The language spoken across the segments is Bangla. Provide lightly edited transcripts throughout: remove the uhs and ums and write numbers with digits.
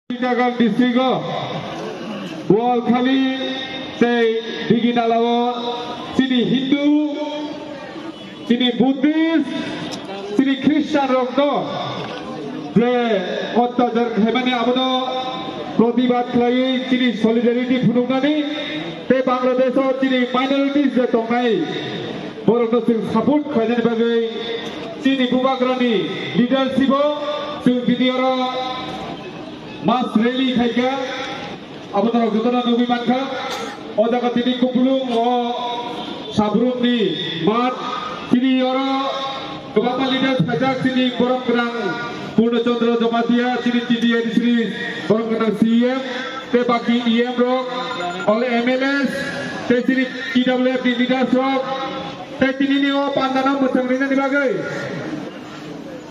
Chittagong district Boalkhali say Diginalawa sini Hindu sini Buddhist sini Christian rokno je অত্যাচার হেমানে আবনো প্রতিবাদ খালাই চিনি সলিডারিটি ফুনুগনানি তে বাংলাদেশও চিনি মাইনরিটিস যে দংনাই বরকনো जों সাপোর্ট খাইनायनि बागै চিনি बुबाग्रानि लिडारशिपो जों बिदियारा Mas rally kaya, apa tu kita nubi makan, ada kat ini kupulung, sabrum ni, mat, sini orang, kebanyakan leader sajak sini korang kerang, Purna Chandra Jamatia, sini TDI sini korang kerang CM, te baki EM rock, oleh MLS, te sini TWF di leaders rock, te sini ni pandana macam ni ni bagai.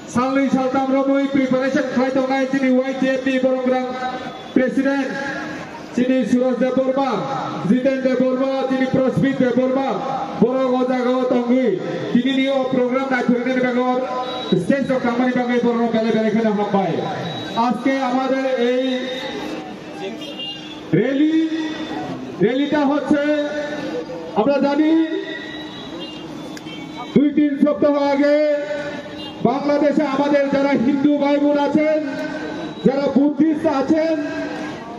Salih Saltam Romui preparation khai tongai sini YJP Boronggrang Presiden sini Suraj Deborma Ziten Deborma sini Prosbit Deborma Borong Odagawa Tongui sini ni program naikurane bagor stage of company bagai borong bele bele khana hambai আজকে আমাদের এই র্যালিটা হচ্ছে আমরা জানি 2-3 সপ্তাহ আগে বাংলাদেশে আমাদের যারা হিন্দু ভাই বোন আছেন যারা বুদ্ধিস্ট আছেন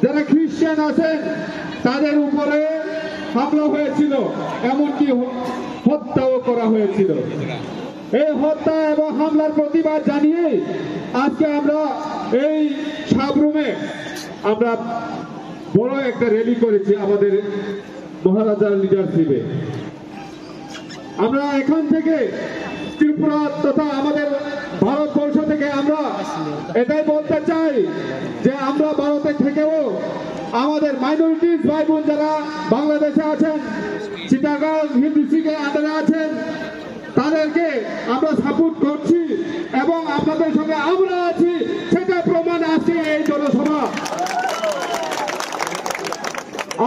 যারা খ্রিস্টান আছেন তাদের উপরে হামলা হয়েছিল এমনকি হত্যাও করা হয়েছিল এই হত্যা এবং হামলার প্রতিবাদ জানিয়ে আজকে আমরা এই সাবরুমে আমরা বড় একটা র্যালি করেছি আমাদের মহারাজার লিডারশিপে আমরা এখান থেকে ত্রিপুরা তথা আমাদের ভারতবর্ষ থেকে আমরা এটাই বলতে চাই যে আমরা ভারতে থেকেও আমাদের মাইনরিটিস ভাই বোন যারা বাংলাদেশে আছেন চিটাগাং হিন্দু শিখে আন্ডারে আছেন তাদেরকে আমরা সাপোর্ট করছি এবং আপনাদের সঙ্গে আমরা আছি সেটা প্রমাণ আছে এই জনসভা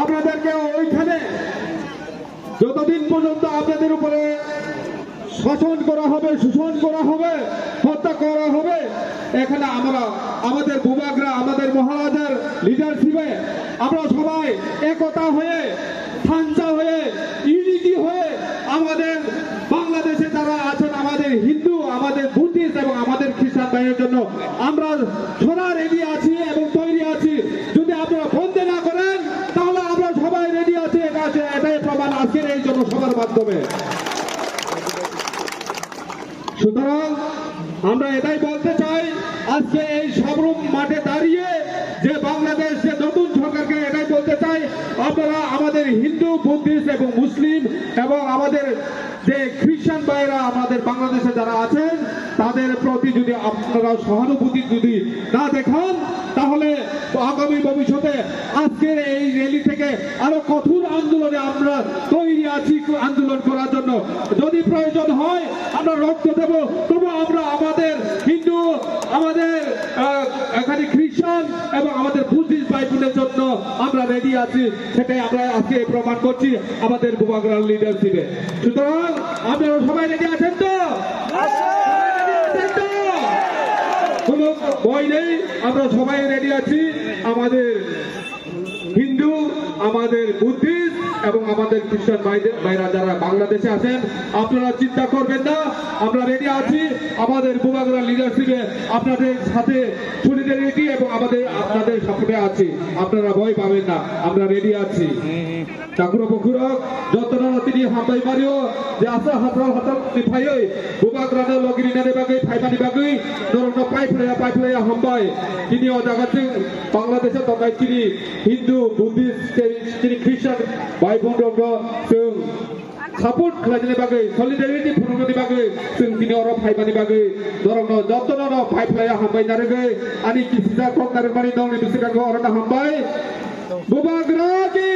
আপনাদেরকে ওইখানে যতদিন পর্যন্ত আপনাদের উপরে শাসন করা হবে শোষণ করা হবে হত্যা করা হবে এখানে আমরা আমাদের বুবাগরা আমাদের মহারাজার লিডারশিপে আমরা সবাই একতা হয়ে সাঞ্চা হয়ে ইউনিটি হয়ে আমাদের বাংলাদেশে যারা আছেন আমাদের হিন্দু আমাদের বুদ্ধিস্ট এবং আমাদের খ্রিস্টান ভাইয়ের জন্য আমরা সদা রেডি আছি এবং তৈরি আছি যদি আপনারা বন্ধ না করেন তাহলে আমরা সবাই রেডি আছি এটাই প্রমাণ আজকের এই জনসভার মাধ্যমে সুতরাং আমরা এটাই বলতে চাই আজকে এই সাবরুম মাঠে দাঁড়িয়ে যে বাংলাদেশ যে নতুন সরকারকে এটাই বলতে চাই আপনারা আমাদের হিন্দু বুদ্ধিস্ট এবং মুসলিম এবং আমাদের যে খ্রিস্টান ভাইরা আমাদের বাংলাদেশে যারা আছেন তাদের প্রতি যদি আপনারা সহানুভূতি যদি না দেখান তাহলে আগামী ভবিষ্যতে আজকের এই র্যালি থেকে আরো কঠোর আন্দোলনে আমরা তৈরি আছি আন্দোলন করার জন্য যদি প্রয়োজন হয় আমরা রক্ত দেব তবু আমরা আমাদের হিন্দু আমাদের এখানে খ্রিস্টান এবং আমাদের বুদ্ধিস্ট ভাই বোনের জন্য আমরা রেডি আছি সেটাই আমরা আজকে প্রমাণ করছি আমাদের বুবাগরার লিডারশিপে সুতরাং আপনারা সবাই রেডি আছেন তো কোনো ভয় নেই আমরা সবাই রেডি আছি আমাদের হিন্দু আমাদের বুদ্ধিস্ট এবং আমাদের খ্রিস্টান ভাইরা যারা বাংলাদেশে আছেন আপনারা চিন্তা করবেন না আমরা রেডি আছি আমাদের বুবাগরা লিডারশিপে আপনাদের সাথে সলিডারিটি এবং আপনাদের সাপোর্টে আছি আপনারা ভয় পাবেন না আমরা রেডি আছি চাকুর পকুরক যতনা তিনি হামবাই মারিও যে আসা হাতরাল হাতল নিফাই বুবাগরানো লগিরিনানে বাগৈ ফাইমানি বাগৈ নরনো পাইফলায়া হামবাই তিনি ও জায়গাতে বাংলাদেশে দগাই তিনি হিন্দু বুদ্ধিস্ট তিনি খ্রিস্টান ভাই বোনরক जों সাপোর্ট খালাইनि बागै सलिडारिटी फुनुनि बागै जों दिनै अर फाइबानि बागै दरनो जतनो फाइफलाया हामबाय नारगै आनि किसिजा कक नारमानि नंनि बिसोरखौ अरना हामबाय बुबाग्रा की